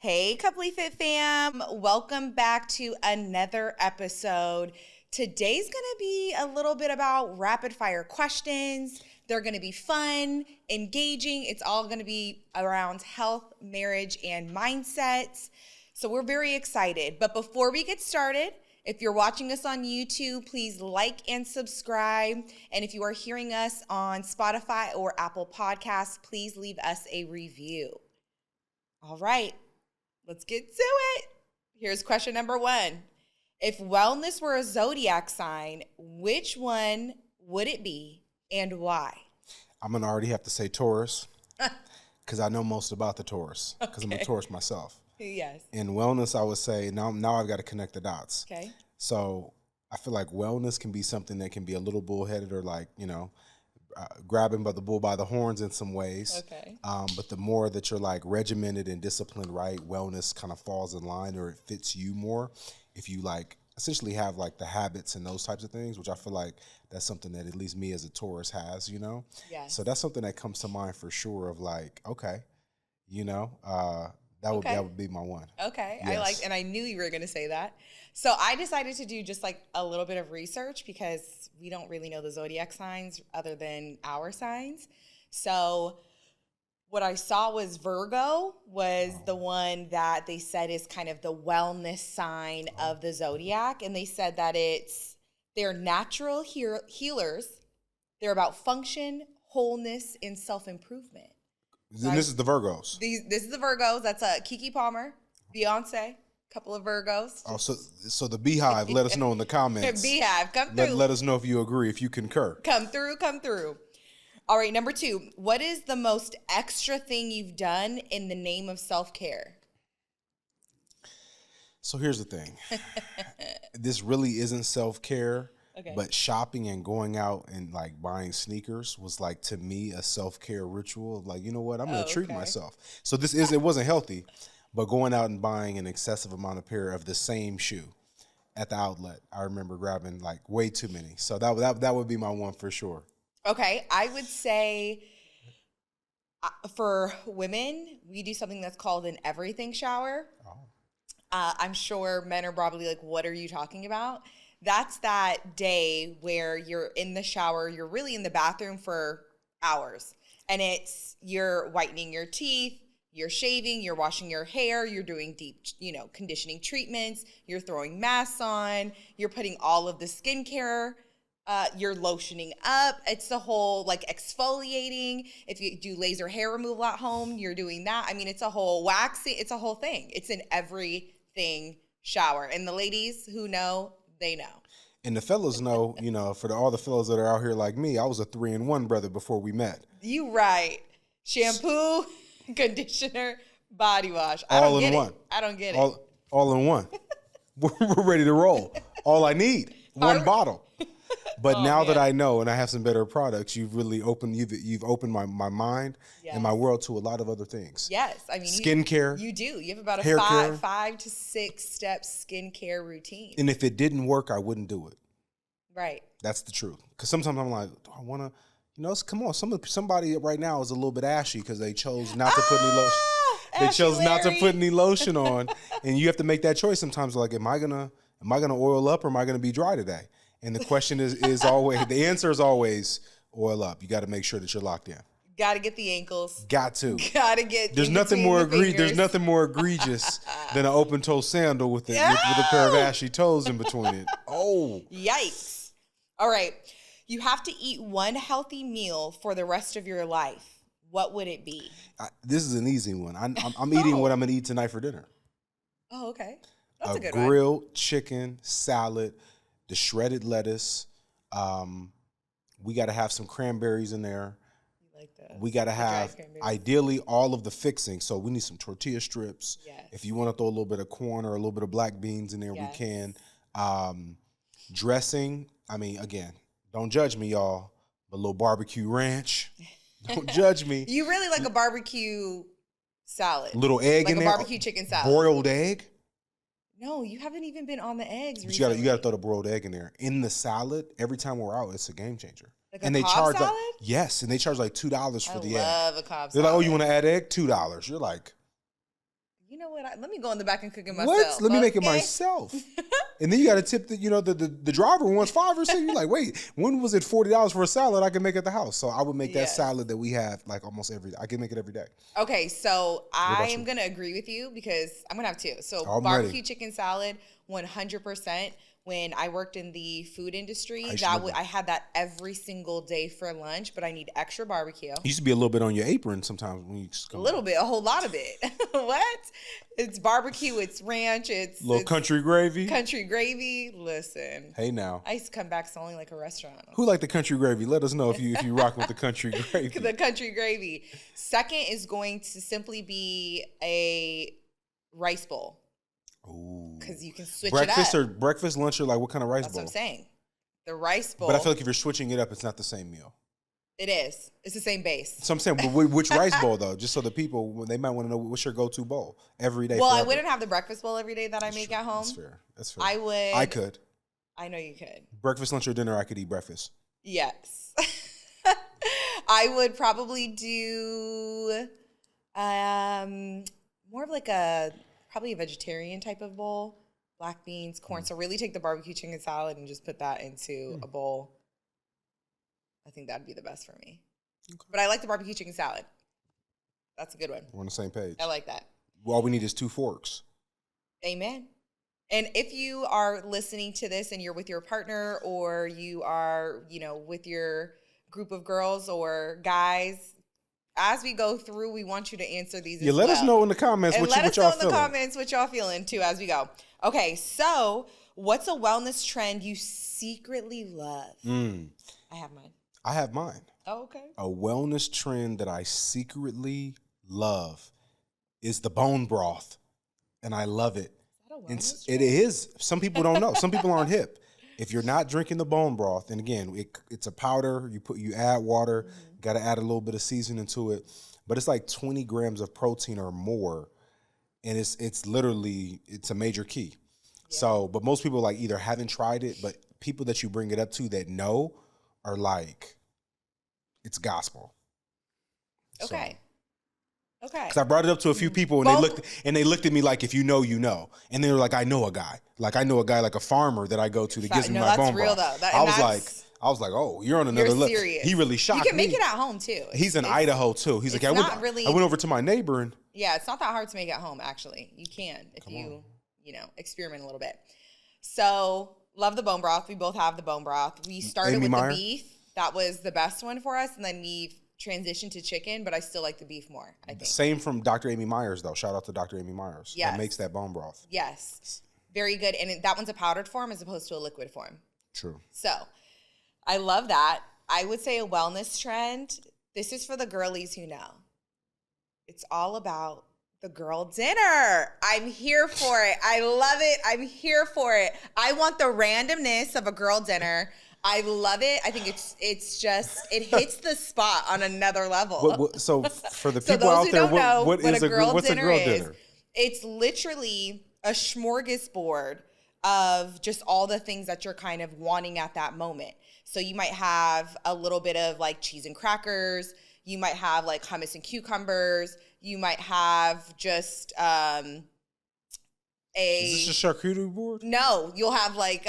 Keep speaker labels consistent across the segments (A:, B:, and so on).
A: Hey, CoupleyFit fam. Welcome back to another episode. Today's going to be a little bit about rapid fire questions. They're going to be fun, engaging. It's all going to be around health, marriage, and mindsets. So we're very excited. But before we get started, if you're watching us on YouTube, please like and subscribe. And if you are hearing us on Spotify or Apple Podcasts, please leave us a review. All right, let's get to it. Here's question number 1. If wellness were a zodiac sign, which one would it be and why?
B: I'm going to already have to say Taurus because I know most about the Taurus because I'm a Taurus myself.
A: Yes.
B: In wellness, I would say now I've got to connect the dots.
A: Okay.
B: So I feel like wellness can be something that can be a little bullheaded or like, grabbing by the bull by the horns in some ways.
A: Okay.
B: But the more that you're like regimented and disciplined, right, wellness kind of falls in line or it fits you more. If you like essentially have like the habits and those types of things, which I feel like that's something that at least me as a Taurus has,
A: Yes.
B: So that's something that comes to mind for sure of like, okay, that would be my one.
A: Okay.
B: Yes.
A: And I knew you were going to say that. So I decided to do just like a little bit of research because we don't really know the zodiac signs other than our signs. So what I saw was Virgo was the one that they said is kind of the wellness sign of the zodiac. And they said that they're natural healers. They're about function, wholeness, and self-improvement.
B: And this is the Virgos.
A: This is the Virgos. That's Keke Palmer, Beyonce, couple of Virgos.
B: Oh, so the Beehive, let us know in the comments.
A: Beehive, come through.
B: Let us know if you agree, if you concur.
A: Come through. All right, number 2. What is the most extra thing you've done in the name of self-care?
B: So here's the thing. This really isn't self-care.
A: Okay.
B: But shopping and going out and like buying sneakers was like to me a self-care ritual. Like, you know what? I'm going to treat myself. So it wasn't healthy, but going out and buying an excessive amount of pair of the same shoe at the outlet. I remember grabbing like way too many. So that would be my one for sure.
A: Okay. I would say for women, we do something that's called an everything shower.
B: Oh.
A: I'm sure men are probably like, what are you talking about? That's that day where you're in the shower, you're really in the bathroom for hours. And you're whitening your teeth, you're shaving, you're washing your hair, you're doing deep, conditioning treatments, you're throwing masks on, you're putting all of the skincare, you're lotioning up. It's the whole like exfoliating. If you do laser hair removal at home, you're doing that. I mean, it's a whole waxing, it's a whole thing. It's an everything shower. And the ladies who know, they know.
B: And the fellas know, for all the fellas that are out here like me, I was a 3-in-1 brother before we met.
A: You right. Shampoo, conditioner, body wash.
B: All in one.
A: I don't get it.
B: All in one. We're ready to roll. All I need, one bottle. But now that I know and I have some better products, you've really opened my mind and my world to a lot of other things.
A: Yes, I mean
B: skincare.
A: You do. You have about a 5 to 6 step skincare routine.
B: And if it didn't work, I wouldn't do it.
A: Right.
B: That's the truth. Because sometimes I'm like, do I want to? Come on. Somebody right now is a little bit ashy because they chose not to put any lotion. They chose not to put any lotion on, and you have to make that choice sometimes. Like, am I gonna oil up or am I gonna be dry today? And the question is always, the answer is always oil up. You got to make sure that you're locked in.
A: Got to get the ankles.
B: Got to.
A: Got to get.
B: There's nothing more egregious than an open toe sandal with a pair of ashy toes in between it. Oh.
A: Yikes. All right. You have to eat one healthy meal for the rest of your life. What would it be?
B: This is an easy one. I'm eating what I'm going to eat tonight for dinner.
A: Oh, okay. That's a good one.
B: A grilled chicken salad. The shredded lettuce. We got to have some cranberries in there. You like that? We got to have, ideally, all of the fixings. So we need some tortilla strips.
A: Yes.
B: If you want to throw a little bit of corn or a little bit of black beans in there, we can. Dressing, I mean, again, don't judge me, y'all, but a little barbecue ranch. Don't judge me.
A: You really like a barbecue salad.
B: Little egg
A: like
B: in
A: a
B: there.
A: Barbecue chicken salad.
B: Boiled egg.
A: No, you haven't even been on the eggs
B: But
A: recently.
B: you gotta throw the boiled egg in there. In the salad, every time we're out, it's a game changer.
A: Like
B: and
A: a
B: they
A: Cobb
B: charge
A: salad?
B: yes, and they charge like $2 for the egg.
A: I love a Cobb salad.
B: They're like, oh, you want to add egg? $2. You're like,
A: You know what? Let me go in the back and cook it myself.
B: What? Let me make it myself. And then you got to tip the driver wants $5 or $6. You're like, wait, when was it $40 for a salad I can make at the house? So I would make that salad that we have like almost every day. I can make it every day.
A: Okay, so I am going to agree with you because I'm going to have two. So barbecue chicken salad, 100%. When I worked in the food industry, I had that every single day for lunch, but I need extra barbecue.
B: It used to be a little bit on your apron sometimes when you
A: come. A little bit, a whole lot of it. What? It's barbecue, it's ranch, it's
B: country gravy.
A: Country gravy. Listen.
B: Hey now.
A: I used to come back smelling like a restaurant.
B: Who like the country gravy? Let us know if you rock with the country gravy.
A: The country gravy. Second is going to simply be a rice bowl. Because you can switch
B: breakfast
A: it up.
B: Breakfast, lunch, or like what kind of rice bowl?
A: That's what I'm saying. The rice bowl.
B: But I feel like if you're switching it up, it's not the same meal.
A: It is. It's the same base.
B: So I'm saying, but which rice bowl though? Just so the people, they might want to know what's your go-to bowl every day.
A: Well, I wouldn't have the breakfast bowl every day that I make at home.
B: That's fair. That's fair.
A: I would.
B: I could.
A: I know you could.
B: Breakfast, lunch, or dinner, I could eat breakfast.
A: Yes. I would probably do more of like probably a vegetarian type of bowl. Black beans, corn. So really take the barbecue chicken salad and just put that into a bowl. I think that'd be the best for me. Okay. But I like the barbecue chicken salad. That's a good one.
B: We're on the same page.
A: I like that.
B: Well, all we need is 2 forks.
A: Amen. And if you are listening to this and you're with your partner or you are, with your group of girls or guys, as we go through, we want you to answer these as well.
B: Let us know in the comments what y'all feeling.
A: Let us know in the comments what y'all feeling, too, as we go. Okay, so what's a wellness trend you secretly love? I have mine.
B: I have mine.
A: Oh, okay.
B: A wellness trend that I secretly love is the bone broth, and I love it.
A: Is that a wellness trend?
B: It is. Some people don't know. Some people aren't hip. If you're not drinking the bone broth, and again, it's a powder. You add water. Got to add a little bit of seasoning to it, but it's like 20 grams of protein or more, and it's literally a major key. Yeah. So, but most people like either haven't tried it, but people that you bring it up to that know are like, it's gospel.
A: Okay.
B: So, okay. Because I brought it up to a few people and they looked at me like, if you know, you know, and they were like, I know a guy like a farmer that I go to that gives me my bone broth. I was like, oh, you're on another level. He really shocked me.
A: You can make it at home, too.
B: He's in Idaho, too. He's like, I went over to my neighbor. And
A: yeah, it's not that hard to make at home, actually. You can if you experiment a little bit. So, love the bone broth. We both have the bone broth. We started with the beef. That was the best one for us. And then we transitioned to chicken, but I still like the beef more, I think.
B: Same from Dr. Amy Myers, though. Shout out to Dr. Amy Myers. Yes. That makes that bone broth.
A: Yes. Very good. And that one's a powdered form as opposed to a liquid form.
B: True.
A: So, I love that. I would say a wellness trend. This is for the girlies who know. It's all about the girl dinner. I'm here for it. I love it. I'm here for it. I want the randomness of a girl dinner. I love it. I think it's just, it hits the spot on another level.
B: So for the people out there, what's a girl dinner?
A: It's literally a smorgasbord of just all the things that you're kind of wanting at that moment. So you might have a little bit of like cheese and crackers. You might have like hummus and cucumbers. You might have just
B: Is this a charcuterie board?
A: No, you'll have like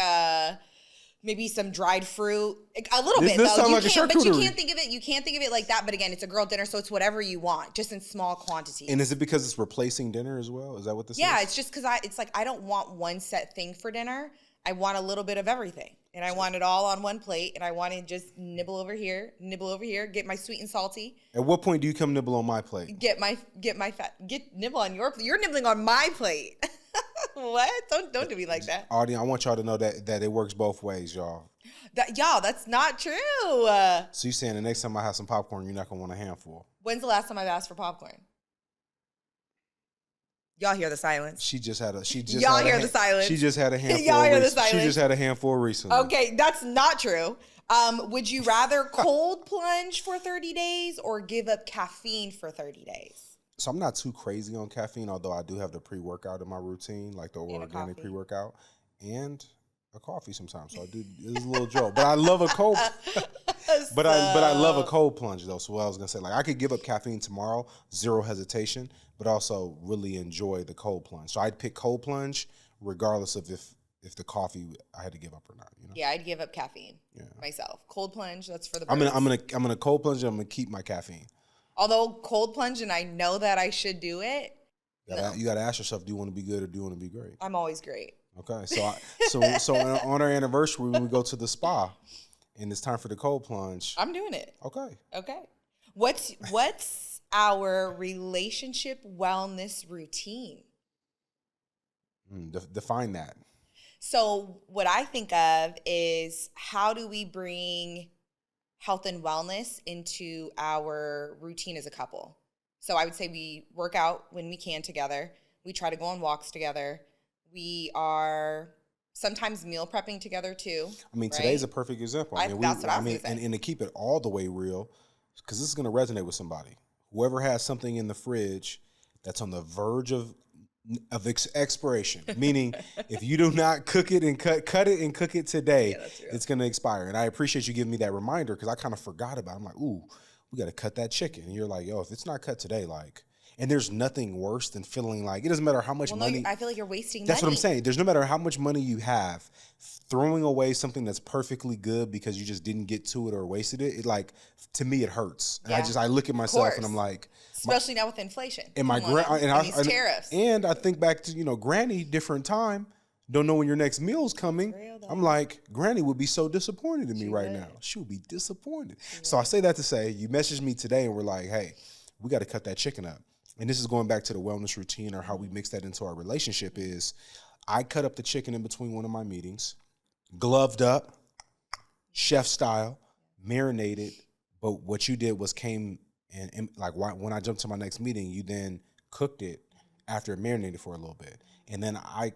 A: maybe some dried fruit, a little bit though.
B: Like
A: but you can't think of it. You can't think of it like that. But again, it's a girl dinner, so it's whatever you want, just in small quantities.
B: And is it because it's replacing dinner as well? Is that what this is?
A: Yeah, it's just because it's like I don't want one set thing for dinner. I want a little bit of everything. And I want it all on one plate. And I want to just nibble over here, get my sweet and salty.
B: At what point do you come nibble on my plate?
A: Get nibble on your plate. You're nibbling on my plate. What? Don't do me like that.
B: Audience, I want y'all to know that it works both ways, y'all.
A: That's not true.
B: So you saying the next time I have some popcorn, you're not going to want a handful?
A: When's the last time I've asked for popcorn? Y'all hear the silence.
B: She just had a handful.
A: Y'all hear the silence.
B: She just had a handful.
A: Y'all hear the silence.
B: She just had a handful recently.
A: Okay, that's not true. Would you rather cold plunge for 30 days or give up caffeine for 30 days?
B: So I'm not too crazy on caffeine, although I do have the pre-workout in my routine, like the organic pre-workout. And a coffee sometimes. So I do. It's a little joke, but I love a cold. But I love a cold plunge though. So what I was gonna say, like I could give up caffeine tomorrow, zero hesitation, but also really enjoy the cold plunge. So I'd pick cold plunge regardless of if the coffee I had to give up or not. You know?
A: Yeah, I'd give up caffeine myself. Cold plunge, that's for the
B: I'm
A: birds.
B: gonna cold plunge. And I'm gonna keep my caffeine.
A: Although cold plunge, and I know that I should do it.
B: You gotta ask yourself: do you want to be good or do you want to be great?
A: I'm always great.
B: Okay, so on our anniversary when we go to the spa, and it's time for the cold plunge.
A: I'm doing it.
B: Okay.
A: What's our relationship wellness routine?
B: Define that.
A: So what I think of is how do we bring health and wellness into our routine as a couple? So I would say we work out when we can together. We try to go on walks together. We are sometimes meal prepping together too.
B: I mean, today's a perfect example.
A: That's what I was going to say.
B: And to keep it all the way real, because this is going to resonate with somebody. Whoever has something in the fridge that's on the verge of expiration, meaning if you do not cook it and cut it and cook it today, it's going to expire. And I appreciate you giving me that reminder because I kind of forgot about it. I'm like, ooh, we got to cut that chicken. And you're like, yo, if it's not cut today, like, and there's nothing worse than feeling like it doesn't matter how much money.
A: I feel like you're wasting
B: That's
A: money.
B: what I'm saying. There's no matter how much money you have, throwing away something that's perfectly good because you just didn't get to it or wasted it. It like, to me, it hurts. And I look at myself and I'm like,
A: especially now with inflation.
B: And
A: these tariffs.
B: And I think back to, Granny, different time. Don't know when your next meal's coming. I'm like, Granny would be so disappointed in me right now. She would be disappointed. So I say that to say, you messaged me today and we're like, hey, we got to cut that chicken up. And this is going back to the wellness routine or how we mix that into our relationship is I cut up the chicken in between one of my meetings, gloved up, chef style, marinated. But what you did was came and like when I jumped to my next meeting, you then cooked it after it marinated for a little bit. And then I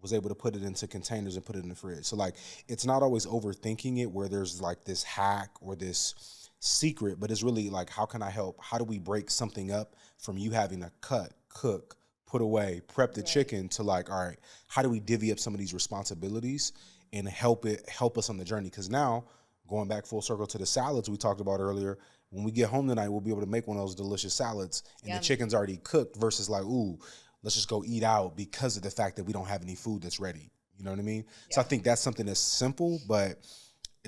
B: was able to put it into containers and put it in the fridge. So like, it's not always overthinking it where there's like this hack or this secret, but it's really like, how can I help? How do we break something up from you having to cut, cook, put away, prep the chicken to like, all right, how do we divvy up some of these responsibilities and help us on the journey? Because now, going back full circle to the salads we talked about earlier, when we get home tonight, we'll be able to make one of those delicious salads and the chicken's already cooked versus like, ooh, let's just go eat out because of the fact that we don't have any food that's ready. You know what I mean? Yeah. So I think that's something that's simple, but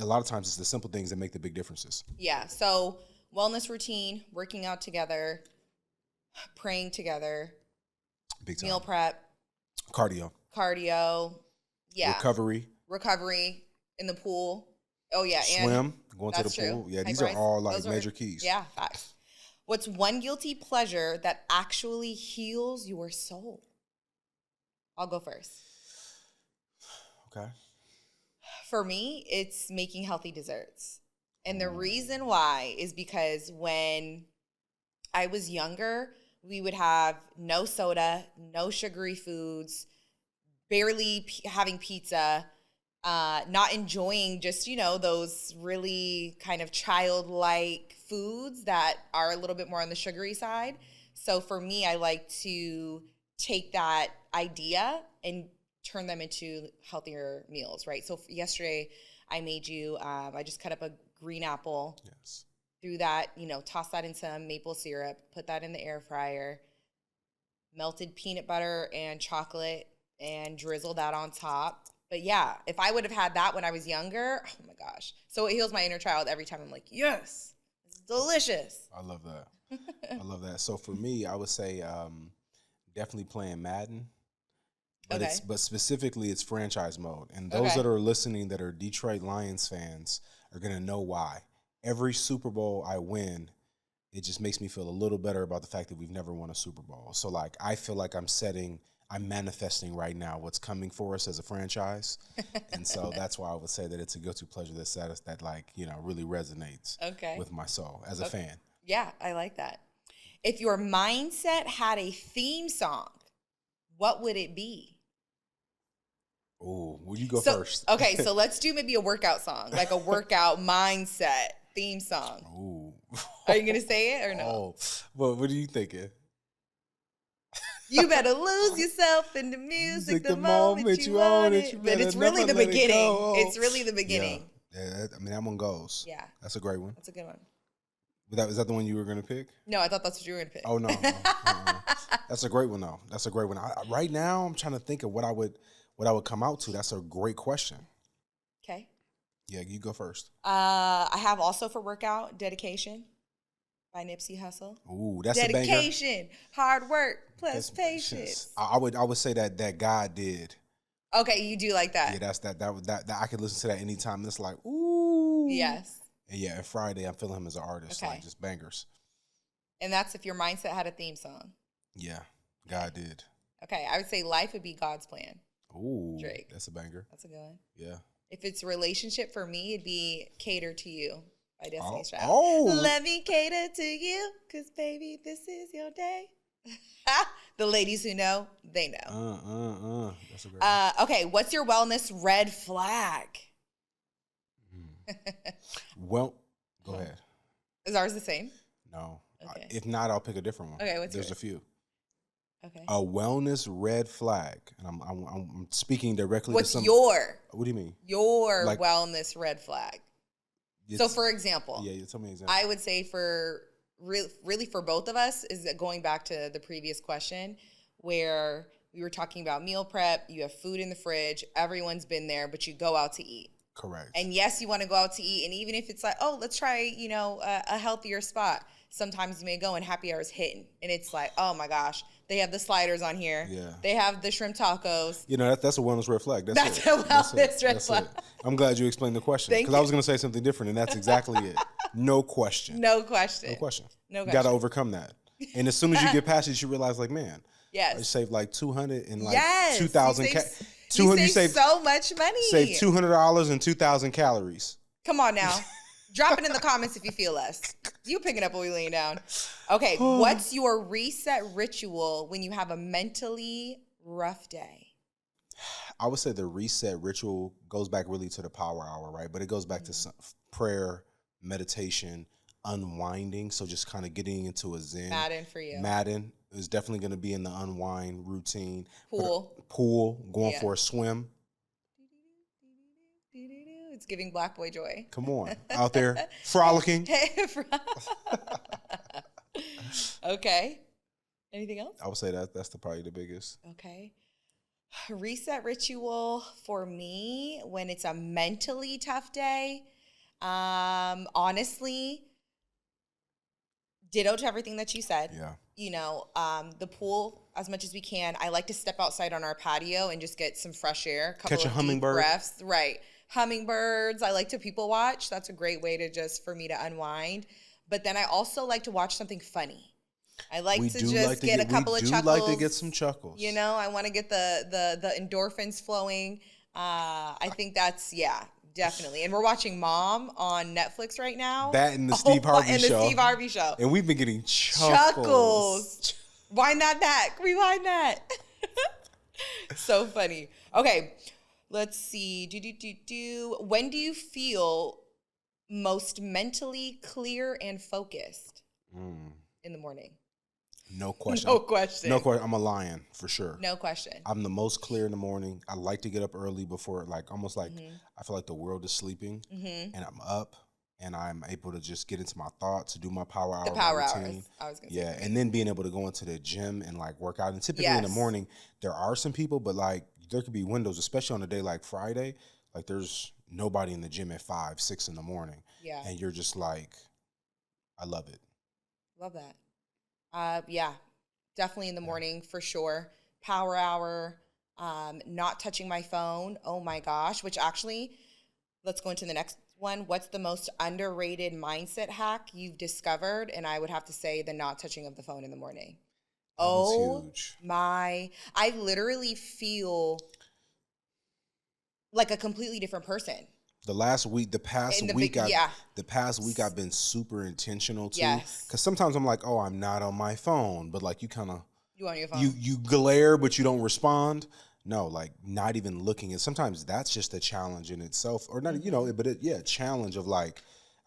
B: a lot of times it's the simple things that make the big differences.
A: Yeah. So wellness routine, working out together, praying together,
B: big time.
A: Meal prep,
B: cardio.
A: Yeah.
B: Recovery
A: in the pool. Oh yeah.
B: Swim,
A: and
B: going to the pool. Yeah. These are all like major keys.
A: Yeah. Facts. What's one guilty pleasure that actually heals your soul? I'll go first.
B: Okay.
A: For me, it's making healthy desserts. And the reason why is because when I was younger, we would have no soda, no sugary foods, barely having pizza, not enjoying just, those really kind of childlike foods that are a little bit more on the sugary side. So for me, I like to take that idea and turn them into healthier meals, right? So yesterday I made you, I just cut up a green apple, threw that, toss that in some maple syrup, put that in the air fryer, melted peanut butter and chocolate and drizzle that on top. But yeah, if I would have had that when I was younger, oh my gosh. So it heals my inner child every time. I'm like, yes, it's delicious.
B: I love that. I love that. So for me, I would say definitely playing Madden. But specifically, it's franchise mode. And those that are listening that are Detroit Lions fans are going to know why. Every Super Bowl I win, it just makes me feel a little better about the fact that we've never won a Super Bowl. So, like, I feel like I'm manifesting right now what's coming for us as a franchise. And so that's why I would say that it's a guilty pleasure that like, really resonates with my soul as a fan.
A: Yeah, I like that. If your mindset had a theme song, what would it be?
B: Oh, will you go first?
A: Okay, so let's do maybe a workout song, like a workout mindset theme song.
B: Ooh.
A: Are you going to say it or no?
B: Oh, well, what are you thinking?
A: You better lose yourself in the music the moment you own it. But it's really the beginning. It's really the beginning.
B: Yeah, I mean, that one goes.
A: Yeah.
B: That's a great one.
A: That's a good one.
B: Is that the one you were going to pick?
A: No, I thought that's what you were going to pick.
B: Oh, no. That's a great one, though. That's a great one. Right now, I'm trying to think of what I would come out to. That's a great question.
A: Okay.
B: Yeah, you go first.
A: I have also for workout, Dedication by Nipsey Hussle.
B: Ooh, that's a banger.
A: Dedication, hard work plus patience.
B: I would say that God did.
A: Okay, you do like that.
B: Yeah, that's that I could listen to that anytime. It's like, ooh.
A: Yes.
B: And yeah, and Friday, I'm feeling him as an artist.
A: Okay.
B: Like, just bangers.
A: And that's if your mindset had a theme song.
B: Yeah, God did.
A: Okay, I would say Life would be God's plan.
B: Ooh,
A: Drake.
B: That's a banger.
A: That's a good one.
B: Yeah.
A: If it's a relationship for me, it'd be Cater to You by Destiny's Child.
B: Oh.
A: Let me cater to you, because baby, this is your day. The ladies who know, they know.
B: That's a great one.
A: Okay, what's your wellness red flag?
B: Well, go ahead.
A: Is ours the same?
B: No.
A: Okay.
B: If not, I'll pick a different one.
A: Okay, what's
B: There's
A: yours?
B: a few.
A: Okay.
B: A wellness red flag, and I'm speaking directly.
A: What's
B: to
A: your?
B: What do you mean?
A: Your
B: Like,
A: wellness red flag. So, for example,
B: yeah, tell me an example.
A: I would say for really for both of us is that going back to the previous question where we were talking about meal prep. You have food in the fridge. Everyone's been there, but you go out to eat.
B: Correct.
A: And yes, you want to go out to eat. And even if it's like, oh, let's try, a healthier spot. Sometimes you may go and happy hour is hitting. And it's like, oh my gosh, they have the sliders on here.
B: Yeah.
A: They have the shrimp tacos.
B: That's a wellness red flag.
A: That's a wellness red flag.
B: I'm glad you explained the question. Because I was going to say something different, and that's exactly it. No question.
A: No question.
B: No question.
A: No question.
B: You got to overcome that. And as soon as you get past it, you realize, like, man,
A: yes.
B: I saved like 200 and like
A: yes.
B: 2,000.
A: You save so much money.
B: Save $200 and 2,000 calories.
A: Come on now. Drop it in the comments if you feel less. You picking up what we laying down. Okay, what's your reset ritual when you have a mentally rough day?
B: I would say the reset ritual goes back really to the power hour, right? But it goes back to some prayer, meditation, unwinding. So just kind of getting into a zen.
A: Madden for you.
B: Madden is definitely going to be in the unwind routine.
A: Pool,
B: going for a swim.
A: It's giving black boy joy.
B: Come on, out there frolicking.
A: Okay. Anything else?
B: I would say that's probably the biggest.
A: Okay. Reset ritual for me when it's a mentally tough day. Honestly, ditto to everything that you said.
B: Yeah.
A: The pool as much as we can. I like to step outside on our patio and just get some fresh air.
B: Catch a hummingbird.
A: Deep breaths. Right. Hummingbirds. I like to people watch. That's a great way for me to unwind. But then I also like to watch something funny. I like to just get a couple of chuckles.
B: We do like to get some chuckles.
A: I want to get the endorphins flowing. I think that's, definitely. And we're watching Mom on Netflix right now.
B: That and the Steve Harvey show. And we've been getting chuckles.
A: Wind that back. Rewind that. So funny. Okay. Let's see. When do you feel most mentally clear and focused? In the morning.
B: No question.
A: No question.
B: No question. I'm a lion for sure.
A: No question.
B: I'm the most clear in the morning. I like to get up early before, almost like I feel like the world is sleeping, and I'm up, and I'm able to just get into my thoughts, to do my power hour.
A: The power
B: routine.
A: hours. I was gonna say.
B: Yeah, and then being able to go into the gym and work out. And typically in the morning, there are some people, but there could be windows, especially on a day like Friday. There's nobody in the gym at 5, 6 in the morning.
A: Yeah.
B: And you're just I love it.
A: Love that. Yeah, definitely in the morning for sure. Power hour, not touching my phone. Oh my gosh, which actually, let's go into the next one. What's the most underrated mindset hack you've discovered? And I would have to say the not touching of the phone in the morning.
B: Huge.
A: I literally feel like a completely different person.
B: The past week I've been super intentional too.
A: Yes.
B: Because sometimes I'm like, oh, I'm not on my phone, but you kind of
A: you on your phone.
B: You glare, but you don't respond. No, not even looking. And sometimes that's just a challenge in itself, or not. Challenge of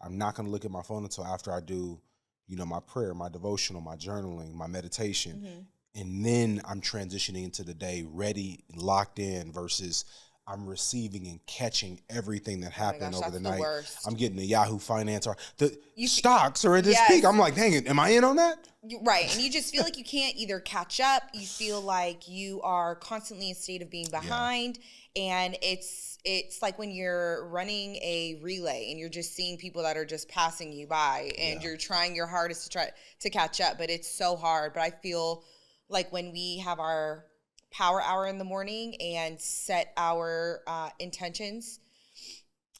B: I'm not gonna look at my phone until after I do, my prayer, my devotional, my journaling, my meditation. And then I'm transitioning into the day ready, locked in versus I'm receiving and catching everything that happened over the night.
A: Worst.
B: I'm getting the Yahoo Finance or the stocks are at this peak. I'm like, dang it, am I in on that?
A: Right. And you just feel like you can't either catch up. You feel like you are constantly in a state of being behind. Yeah. And it's like when you're running a relay and you're just seeing people that are just passing you by and you're trying your hardest to try to catch up, but it's so hard. But I feel like when we have our power hour in the morning and set our intentions,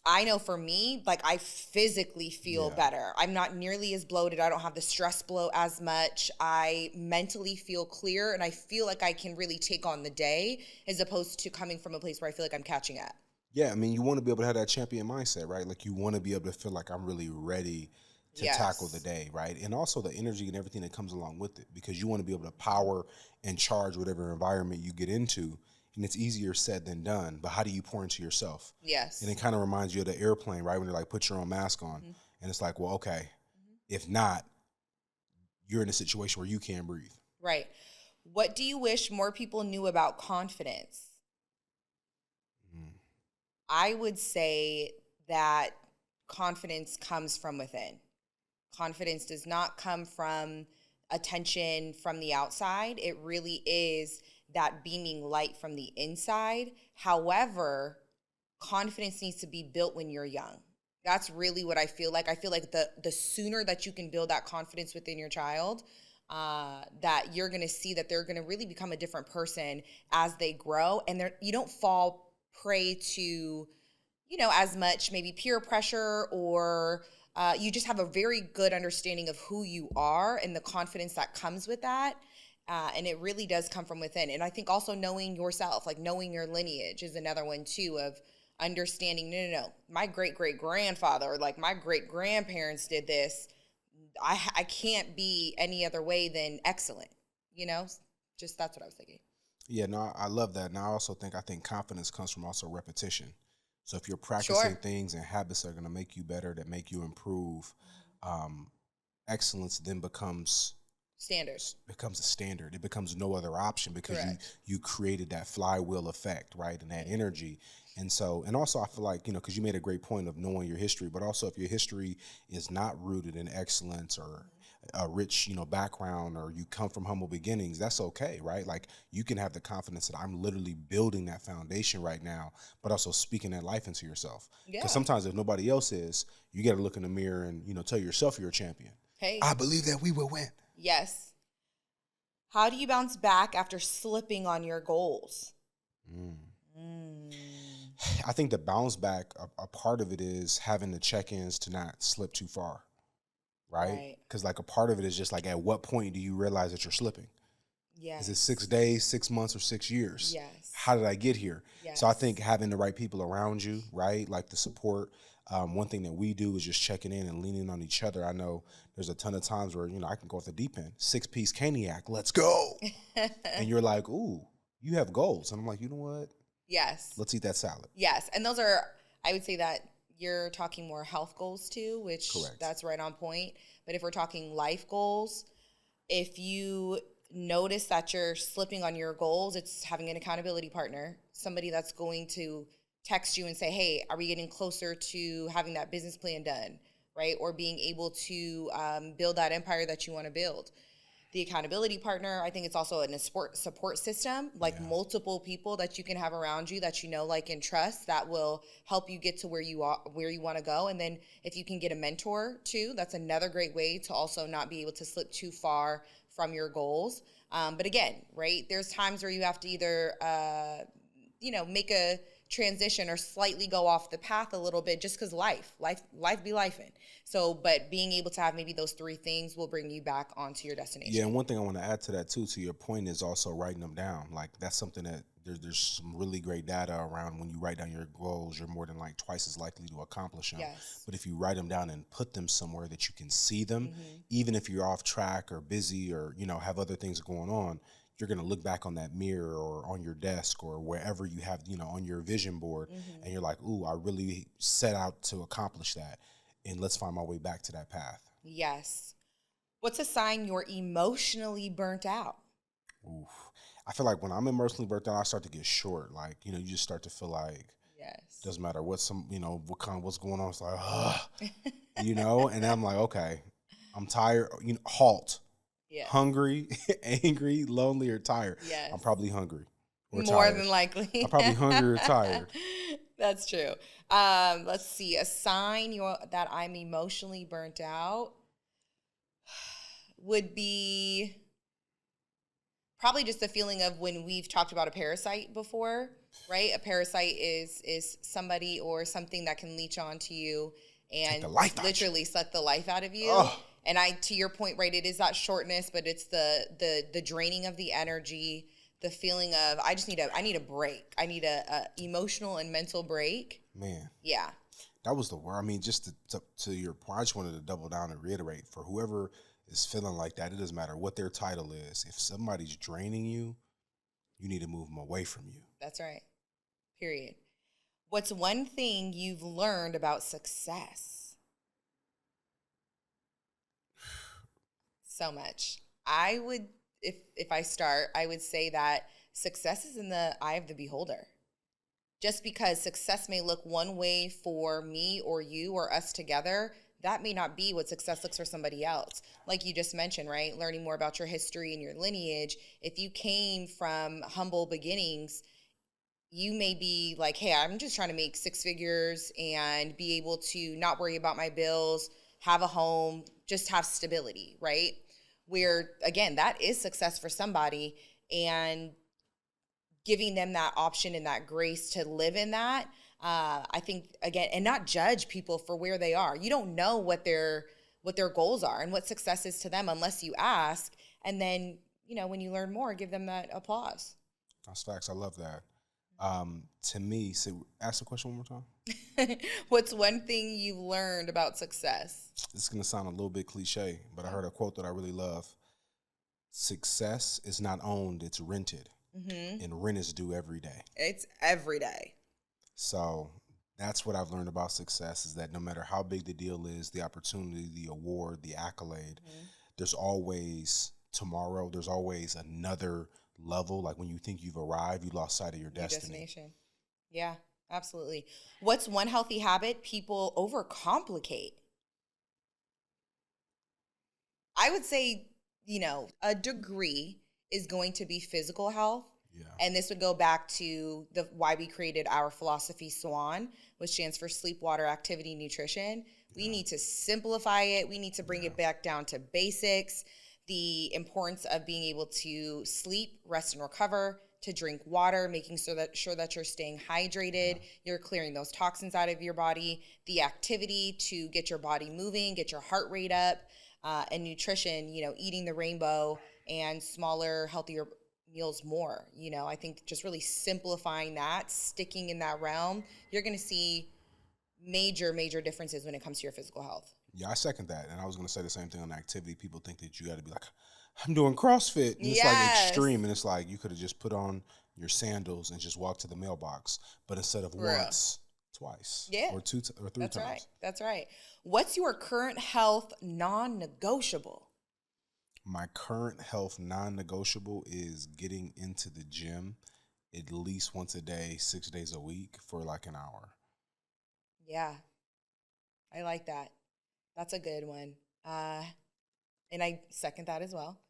A: I know for me, like I physically feel better. I'm not nearly as bloated. I don't have the stress blow as much. I mentally feel clear and I feel like I can really take on the day as opposed to coming from a place where I feel like I'm catching up.
B: Yeah, I mean, you want to be able to have that champion mindset, right? Like you want to be able to feel like I'm really ready to tackle the day, right? And also the energy and everything that comes along with it, because you want to be able to power and charge whatever environment you get into. And it's easier said than done, but how do you pour into yourself?
A: Yes.
B: And it kind of reminds you of the airplane, right? When they're like, put your own mask on. Mm-hmm. And it's like, well, okay, if not, you're in a situation where you can't breathe.
A: Right. What do you wish more people knew about confidence? I would say that confidence comes from within. Confidence does not come from attention from the outside. It really is that beaming light from the inside. However, confidence needs to be built when you're young. That's really what I feel like. I feel like the sooner that you can build that confidence within your child, that you're going to see that they're going to really become a different person as they grow. And you don't fall prey to, as much maybe peer pressure or you just have a very good understanding of who you are and the confidence that comes with that. And it really does come from within. And I think also knowing yourself, like knowing your lineage is another one too, of understanding, no, my great-great-grandfather or like my great-grandparents did this. I can't be any other way than excellent, just that's what I was thinking.
B: Yeah, no, I love that. And I think confidence comes from also repetition. So if you're practicing things and habits that are going to make you better, that make you improve, excellence then becomes
A: standards.
B: Becomes a standard. It becomes no other option because you created that flywheel effect, right, and that energy. And so, and also I feel like, because you made a great point of knowing your history, but also if your history is not rooted in excellence or a rich, background, or you come from humble beginnings, that's okay, right? Like you can have the confidence that I'm literally building that foundation right now, but also speaking that life into yourself. Because sometimes if nobody else is, you got to look in the mirror and, tell yourself you're a champion.
A: Hey,
B: I believe that we will win.
A: Yes. How do you bounce back after slipping on your goals?
B: I think the bounce back, a part of it is having the check-ins to not slip too far. Right? Because like a part of it is just like, at what point do you realize that you're slipping? Yes. Is it 6 days, 6 months, or 6 years?
A: Yes.
B: How did I get here? Yes. So I think having the right people around you, right? Like the support. One thing that we do is just checking in and leaning on each other. I know there's a ton of times where, I can go off the deep end. 6-piece caniac, let's go. And you're like, ooh, you have goals. And I'm like, you know what?
A: Yes.
B: Let's eat that salad.
A: Yes. And those are, I would say that you're talking more health goals too, which that's right on point. But if we're talking life goals, if you notice that you're slipping on your goals, it's having an accountability partner, somebody that's going to text you and say, hey, are we getting closer to having that business plan done, right? Or being able to build that empire that you want to build. The accountability partner, I think it's also a support system, like multiple people that you can have around you that like, and trust, that will help you get to where you want to go. And then if you can get a mentor too, that's another great way to also not be able to slip too far from your goals. But again, right, there's times where you have to either, make a transition or slightly go off the path a little bit just because life be lifing. So, but being able to have maybe those 3 things will bring you back onto your destination.
B: Yeah, and one thing I want to add to that too, to your point, is also writing them down. Like that's something that there's some really great data around. When you write down your goals, you're more than like twice as likely to accomplish them.
A: Yes.
B: But if you write them down and put them somewhere that you can see them, even if you're off track or busy or, have other things going on, you're going to look back on that mirror or on your desk or wherever you have, on your vision board, and you're like, ooh, I really set out to accomplish that. And let's find my way back to that path.
A: Yes. What's a sign you're emotionally burnt out?
B: Oof. I feel like when I'm emotionally burnt out, I start to get short. Like, you just start to feel like
A: Yes.
B: doesn't matter what's what's going on. It's like, and I'm like, okay, I'm tired. Halt.
A: Yeah.
B: Hungry, angry, lonely, or tired.
A: Yes.
B: I'm probably hungry or
A: More
B: tired.
A: than likely.
B: I'm probably hungry or tired.
A: That's true. Let's see. A sign that I'm emotionally burnt out would be probably just the feeling of when we've talked about a parasite before, right? A parasite is somebody or something that can leech onto you and literally suck the life out of you. Oh. And to your point, right, it is that shortness, but it's the draining of the energy, the feeling of I need a break. I need a emotional and mental break.
B: Man.
A: Yeah.
B: That was the word. I mean, just to your point, I just wanted to double down and reiterate for whoever is feeling like that, it doesn't matter what their title is. If somebody's draining you, you need to move them away from you.
A: That's right. Period. What's one thing you've learned about success? So much. I would, if I start, I would say that success is in the eye of the beholder. Just because success may look one way for me or you or us together, that may not be what success looks for somebody else. Like you just mentioned, right? Learning more about your history and your lineage. If you came from humble beginnings, you may be like, hey, I'm just trying to make six figures and be able to not worry about my bills, have a home, just have stability, right? Where, again, that is success for somebody, and giving them that option and that grace to live in that, I think, again, and not judge people for where they are. You don't know what their goals are and what success is to them unless you ask. And then, when you learn more, give them that applause.
B: That's facts. I love that. To me, so ask the question one more
A: time. What's one thing you've learned about success?
B: This is going to sound a little bit cliche, but I heard a quote that I really love. Success is not owned, it's rented. Mm-hmm. And rent is due every day.
A: It's every day.
B: So that's what I've learned about success, is that no matter how big the deal is, the opportunity, the award, the accolade, there's always tomorrow. There's always another level. Like when you think you've arrived, you lost sight of your destination.
A: Yeah, absolutely. What's one healthy habit people overcomplicate? I would say, a degree is going to be physical health. Yeah. And this would go back to why we created our philosophy SWAN, which stands for sleep, water, activity, nutrition. We need to simplify it. We need to bring it back down to basics. The importance of being able to sleep, rest, and recover, to drink water, making sure that you're staying hydrated, you're clearing those toxins out of your body, the activity to get your body moving, get your heart rate up, and nutrition, eating the rainbow and smaller, healthier meals more. I think just really simplifying that, sticking in that realm, you're going to see major, major differences when it comes to your physical health.
B: Yeah, I second that. And I was going to say the same thing on activity. People think that you got to be like, I'm doing CrossFit. And it's like extreme. And it's like you could have just put on your sandals and just walked to the mailbox. But instead of once, twice.
A: Yeah.
B: Or three
A: That's
B: times.
A: Right. That's right. What's your current health non-negotiable?
B: My current health non-negotiable is getting into the gym at least once a day, 6 days a week for like an hour.
A: Yeah. I like that. That's a good one. And I second that as well.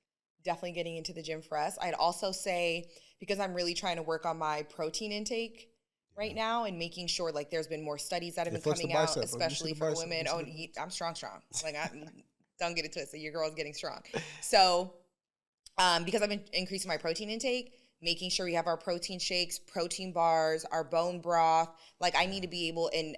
A: Definitely getting into the gym for us. I'd also say, because I'm really trying to work on my protein intake right now and making sure, like, there's been more studies that have been coming out, especially for women. Oh, I'm strong. Like, don't get it twisted. Your girl's getting strong. So, because I've been increasing my protein intake, making sure we have our protein shakes, protein bars, our bone broth. Like, I need to be able, in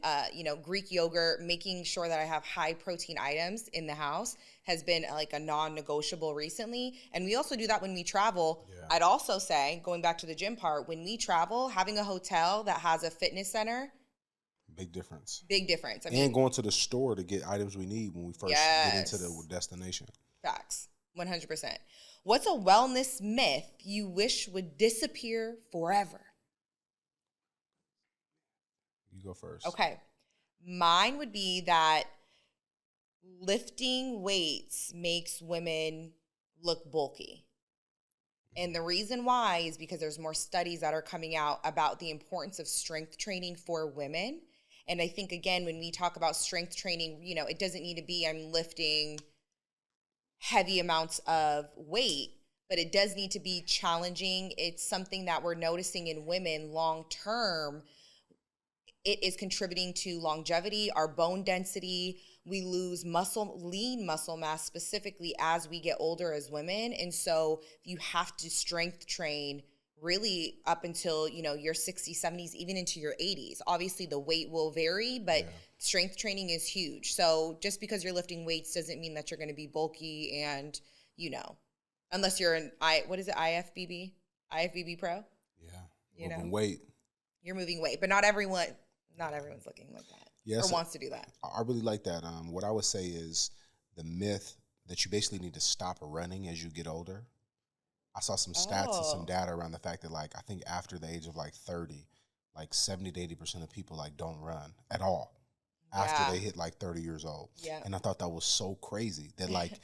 A: Greek yogurt, making sure that I have high protein items in the house has been like a non-negotiable recently. And we also do that when we travel. Yeah. I'd also say, going back to the gym part, when we travel, having a hotel that has a fitness center,
B: big difference.
A: Big difference.
B: And going to the store to get items we need when we first get into the destination.
A: Facts. 100%. What's a wellness myth you wish would disappear forever?
B: You go first.
A: Okay. Mine would be that lifting weights makes women look bulky. And the reason why is because there's more studies that are coming out about the importance of strength training for women. And I think, again, when we talk about strength training, you know, it doesn't need to be I'm lifting heavy amounts of weight, but it does need to be challenging. It's something that we're noticing in women long term. It is contributing to longevity, our bone density. We lose lean muscle mass specifically as we get older as women. And so you have to strength train really up until, you know, your 60s, 70s, even into your 80s. Obviously the weight will vary, but strength training is huge. So just because you're lifting weights doesn't mean that you're going to be bulky and, you know, unless you're an IFBB pro?
B: Yeah. Moving weight.
A: You're moving weight, but not everyone's looking like that. Yes, or wants to do that.
B: I really like that. What I would say is the myth that you basically need to stop running as you get older. I saw some stats and some data around the fact that, like, I think after the age of like 30, like 70 to 80% of people like don't run at all after they hit like 30 years old. Yeah. And I thought that was so crazy that like.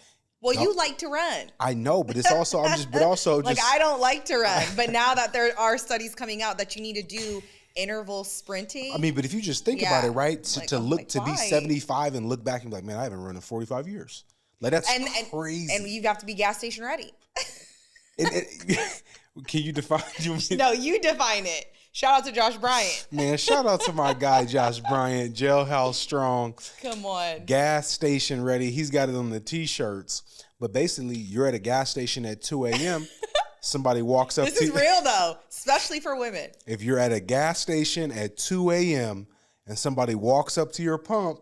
A: Well, you like to run.
B: I know, but it's also
A: like I don't like to run, but now that there are studies coming out that you need to do interval sprinting.
B: I mean, but if you just think about it, right? To be 75 and look back and be like, man, I haven't run in 45 years. Like that's crazy.
A: And you have to be gas station ready.
B: Can you define?
A: No, you define it. Shout out to Josh Bryant.
B: Man, shout out to my guy, Josh Bryant, Jailhouse Strong.
A: Come on.
B: Gas station ready. He's got it on the T-shirts. But basically, you're at a gas station at 2 a.m. Somebody walks up to you.
A: This is real, though, especially for women.
B: If you're at a gas station at 2 a.m. and somebody walks up to your pump,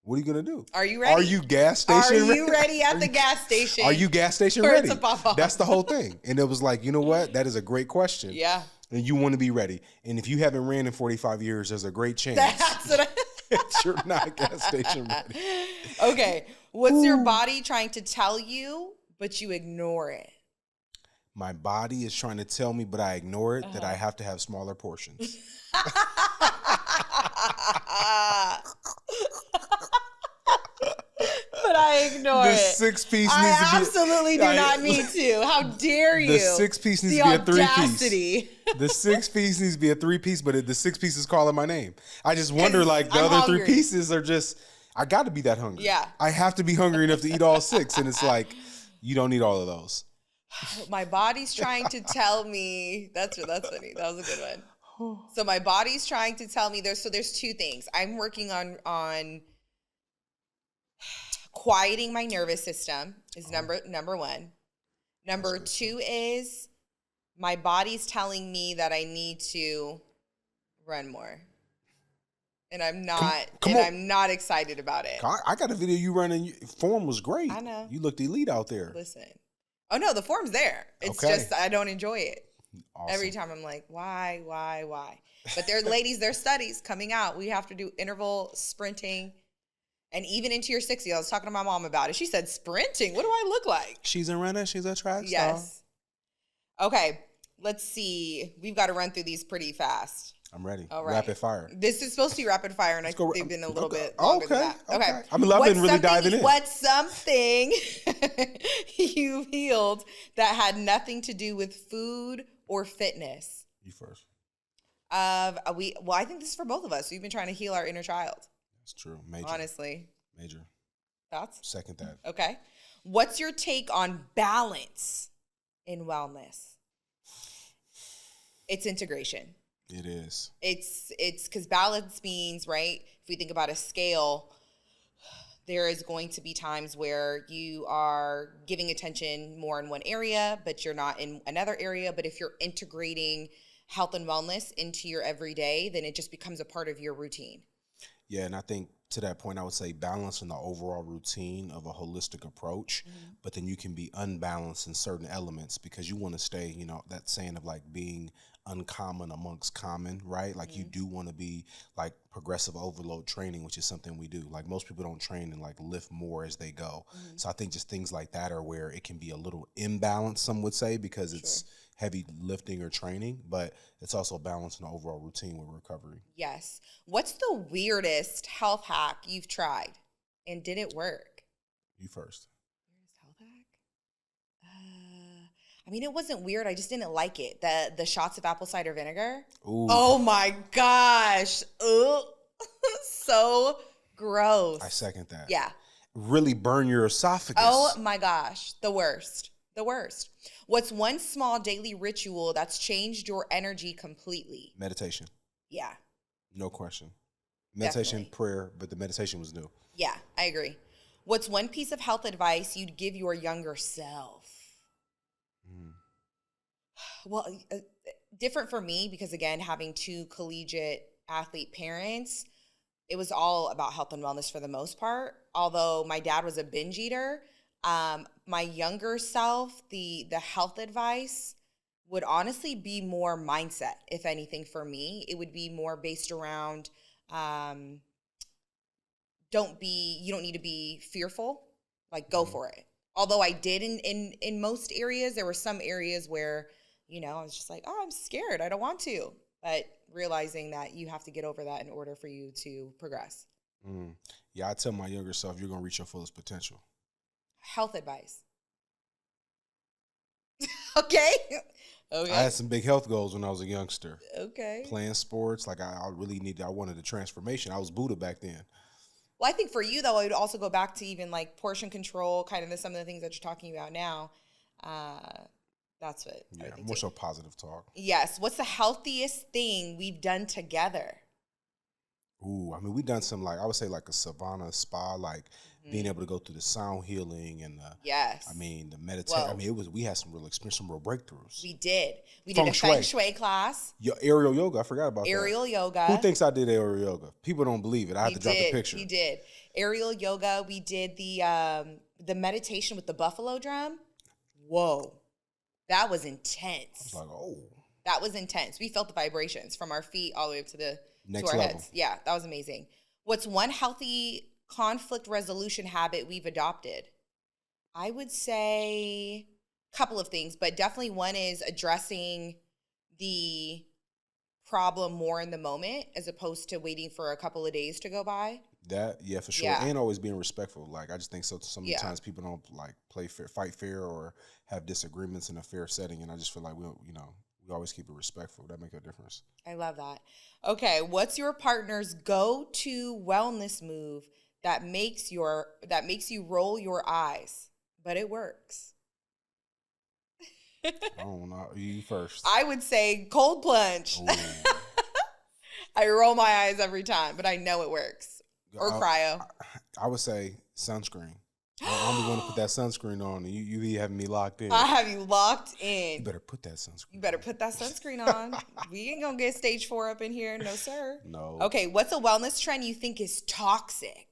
B: what are you going to do?
A: Are you ready?
B: Are you gas station ready?
A: Are you ready at the gas station?
B: Are you gas station ready? That's the whole thing. And it was like, you know what? That is a great question.
A: Yeah.
B: And you want to be ready. And if you haven't ran in 45 years, there's a great chance that you're not gas station ready.
A: Okay. What's your body trying to tell you, but you ignore it?
B: My body is trying to tell me, but I ignore it, that I have to have smaller portions.
A: But I ignore
B: the
A: it.
B: 6-piece needs to be.
A: I absolutely do not need to. How dare you?
B: The 6-piece needs to be a 3-piece. The 6-piece needs to be a 3-piece, but the 6-piece is calling my name. I just wonder, like, the other hungry. 3 pieces are just, I got to be that hungry.
A: Yeah.
B: I have to be hungry enough to eat all 6. And it's like, you don't need all of those.
A: My body's trying to tell me. That's funny. That was a good one. So my body's trying to tell me there's 2 things. I'm working on quieting my nervous system is number 1. Number 2 is my body's telling me that I need to run more. And I'm not I'm not excited about it.
B: I got a video you running. Form was great.
A: I know.
B: You looked elite out there.
A: Listen. Oh no, the form's there. It's just I don't enjoy it.
B: Awesome.
A: Every time I'm like, why? But there's studies coming out. We have to do interval sprinting. And even into your 60s, I was talking to my mom about it. She said, sprinting? What do I look like?
B: She's a runner. She's a track star.
A: Yes. Okay, let's see. We've got to run through these pretty fast.
B: I'm ready.
A: All right.
B: Rapid fire.
A: This is supposed to be rapid fire, and I think they've been a little bit longer than that. Okay.
B: I mean, I've been really diving in.
A: What's something you've healed that had nothing to do with food or fitness?
B: You first.
A: I think this is for both of us. We've been trying to heal our inner child.
B: It's true. Major.
A: Honestly.
B: Major.
A: Thoughts?
B: Second that.
A: Okay. What's your take on balance in wellness? It's integration.
B: It is.
A: It's because balance means, right? If we think about a scale, there is going to be times where you are giving attention more in one area, but you're not in another area. But if you're integrating health and wellness into your everyday, then it just becomes a part of your routine.
B: Yeah, and I think to that point, I would say balance in the overall routine of a holistic approach, but then you can be unbalanced in certain elements because you want to stay, that saying of like being uncommon amongst common, right? Like you do want to be like progressive overload training, which is something we do. Like most people don't train and like lift more as they go. So I think just things like that are where it can be a little imbalanced, some would say, because it's heavy lifting or training, but it's also balanced in the overall routine with recovery.
A: Yes. What's the weirdest health hack you've tried and did it work?
B: You first.
A: Weirdest health hack? I mean, it wasn't weird. I just didn't like it. The shots of apple cider vinegar.
B: Ooh.
A: Oh my gosh. Ugh. So gross.
B: I second that.
A: Yeah.
B: Really burn your esophagus.
A: Oh my gosh. The worst. The worst. What's one small daily ritual that's changed your energy completely?
B: Meditation.
A: Yeah.
B: No question. Meditation,
A: Definitely.
B: prayer, but the meditation was new.
A: Yeah, I agree. What's one piece of health advice you'd give your younger self? Well, different for me because, again, having two collegiate athlete parents, it was all about health and wellness for the most part. Although my dad was a binge eater, my younger self, the health advice would honestly be more mindset, if anything, for me. It would be more based around you don't need to be fearful, like go for it. Although I did in most areas, there were some areas where, I was just like, oh, I'm scared. I don't want to. But realizing that you have to get over that in order for you to progress.
B: Yeah, I tell my younger self, you're going to reach your fullest potential.
A: Health advice. Okay. Okay.
B: I had some big health goals when I was a youngster.
A: Okay.
B: Playing sports, like I wanted a transformation. I was Buddha back then.
A: Well, I think for you, though, I would also go back to even like portion control, kind of some of the things that you're talking about now. That's what I think
B: more
A: too.
B: so positive talk.
A: Yes. What's the healthiest thing we've done together?
B: Ooh, I mean, we done some I would say a sauna spa, being able to go through the sound healing and
A: yes.
B: I mean, the meditation. I mean, we had some real experience, some real breakthroughs.
A: We did. We did a feng shui class.
B: Aerial yoga. I forgot about that.
A: Aerial yoga.
B: Who thinks I did aerial yoga? People don't believe it. I have to drop the picture.
A: He did. Aerial yoga. We did the meditation with the buffalo drum. Whoa. That was intense.
B: I was like, oh.
A: That was intense. We felt the vibrations from our feet all the way up to our
B: next level.
A: Heads. Yeah, that was amazing. What's one healthy conflict resolution habit we've adopted? I would say a couple of things, but definitely one is addressing the problem more in the moment as opposed to waiting for a couple of days to go by.
B: That, yeah, for sure. Yeah. And always being respectful. I just think so sometimes people don't play fair, fight fair, or have disagreements in a fair setting. And I just feel like we always keep it respectful. That makes a difference.
A: I love that. Okay. What's your partner's go-to wellness move that makes you roll your eyes, but it works?
B: I don't know. You first.
A: I would say cold plunge. I roll my eyes every time, but I know it works. Or cryo.
B: I would say sunscreen. I'm the one to put that sunscreen on, and you be having me locked in.
A: I have you locked in.
B: You better put that sunscreen.
A: You better put that sunscreen on. We ain't gonna get stage 4 up in here, no sir.
B: No.
A: Okay, what's a wellness trend you think is toxic?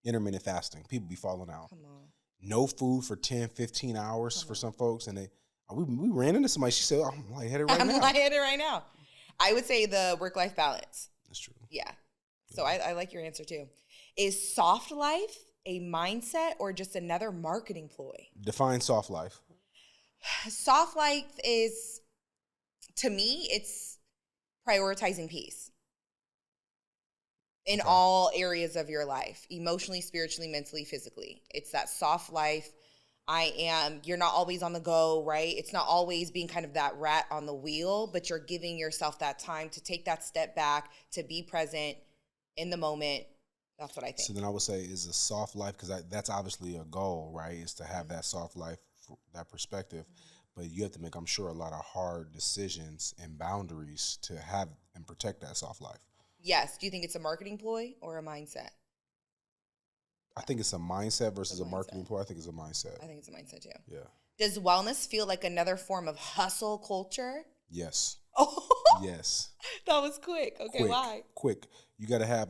B: Intermittent fasting. People be falling out.
A: Come on.
B: No food for 10, 15 hours for some folks, and we ran into somebody. She said, "I'm lightheaded right now."
A: I'm lightheaded right now. I would say the work-life balance.
B: That's true.
A: Yeah. So I like your answer too. Is soft life a mindset or just another marketing ploy?
B: Define soft life.
A: Soft life is, to me, it's prioritizing peace in all areas of your life, emotionally, spiritually, mentally, physically. It's that soft life. You're not always on the go, right? It's not always being kind of that rat on the wheel, but you're giving yourself that time to take that step back, to be present in the moment. That's what I think.
B: So then I would say is a soft life, because that's obviously a goal, right? Is to have that soft life, that perspective. But you have to make, I'm sure, a lot of hard decisions and boundaries to have and protect that soft life.
A: Yes. Do you think it's a marketing ploy or a mindset?
B: I think it's a mindset versus a marketing ploy. I think it's a mindset.
A: I think it's a mindset too.
B: Yeah.
A: Does wellness feel like another form of hustle culture?
B: Yes.
A: Oh.
B: Yes.
A: That was quick. Okay, why?
B: Quick. You got to have,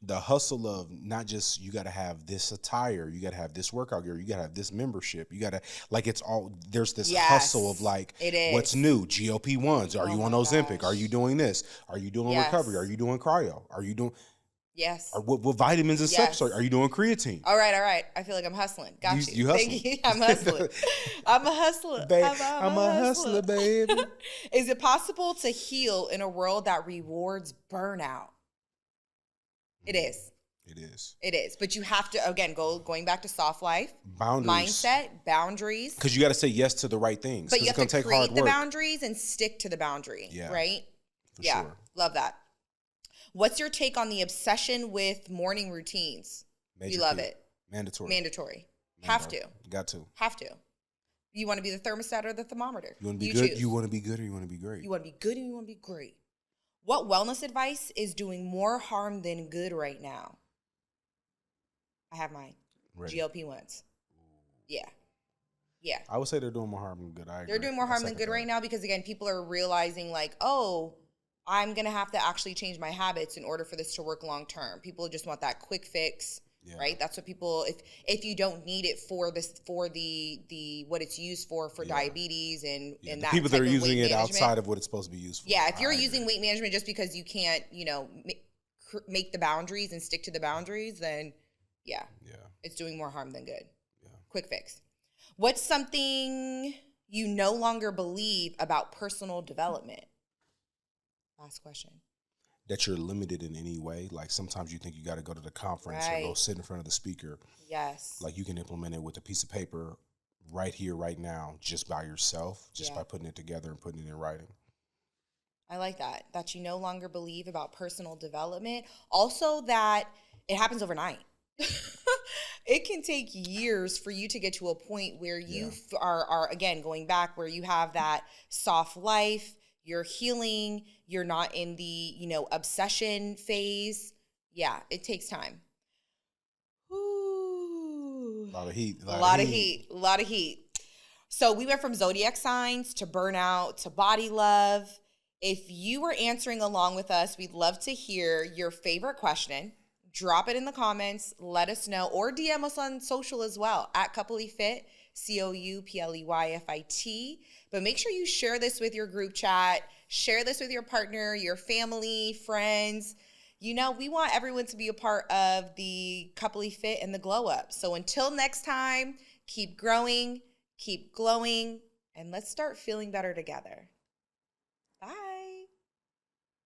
B: the hustle of not just you got to have this attire, you got to have this workout gear, you got to have this membership, you got to, it's all, there's this hustle of
A: it is.
B: What's new? GLP-1s. Are you on Ozempic? Are you doing this? Are you doing recovery? Are you doing cryo? Are you doing...
A: Yes.
B: Or what vitamins and steps are you doing? Creatine.
A: All right. I feel like I'm hustling. Got you.
B: You hustling.
A: Thank you. I'm hustling. I'm a hustler.
B: I'm a hustler, baby.
A: Is it possible to heal in a world that rewards burnout? It is.
B: It is.
A: It is. But you have to, again, going back to soft life.
B: Boundaries.
A: Mindset, boundaries.
B: Because you got to say yes to the right things.
A: But you have to create the
B: work.
A: boundaries and stick to the boundary.
B: Yeah.
A: Right?
B: For sure.
A: Love that. What's your take on the obsession with morning routines?
B: Major
A: You love
B: key.
A: it.
B: Mandatory.
A: Have to.
B: Got to.
A: Have to. You want to be the thermostat or the thermometer?
B: You want to be good? Choose. You want to be good or you want to be great?
A: You want to be good or you want to be great? What wellness advice is doing more harm than good right now? I have mine.
B: Ready.
A: GLP-1s. Yeah. Yeah.
B: I would say they're doing more harm than good. I agree.
A: They're doing more harm than good right now because, again, people are realizing like, oh, I'm going to have to actually change my habits in order for this to work long term. People just want that quick fix. Yeah. Right. That's what people, if you don't need it for the what it's used for diabetes and that
B: people that are using it
A: management,
B: outside of what it's supposed to be used for.
A: Yeah. If you're using weight management just because you can't, make the boundaries and stick to the boundaries, then it's doing more harm than good. Yeah. Quick fix. What's something you no longer believe about personal development? Last question.
B: That you're limited in any way. Like sometimes you think you got to go to the conference or go sit in front of the speaker.
A: Yes.
B: Like you can implement it with a piece of paper right here, right now, just by yourself, just by putting it together and putting it in writing.
A: I like that. That you no longer believe about personal development. Also that it happens overnight. It can take years for you to get to a point where you are, again, going back where you have that soft life, you're healing, you're not in the, obsession phase. Yeah, it takes time. Ooh.
B: A lot of heat.
A: A lot of heat. So we went from zodiac signs to burnout to body love. If you were answering along with us, we'd love to hear your favorite question. Drop it in the comments. Let us know. Or DM us on social as well, at CoupleyFit, CoupleyFit. But make sure you share this with your group chat. Share this with your partner, your family, friends. We want everyone to be a part of the CoupleyFit and the Glow Up. So until next time, keep growing, keep glowing, and let's start feeling better together.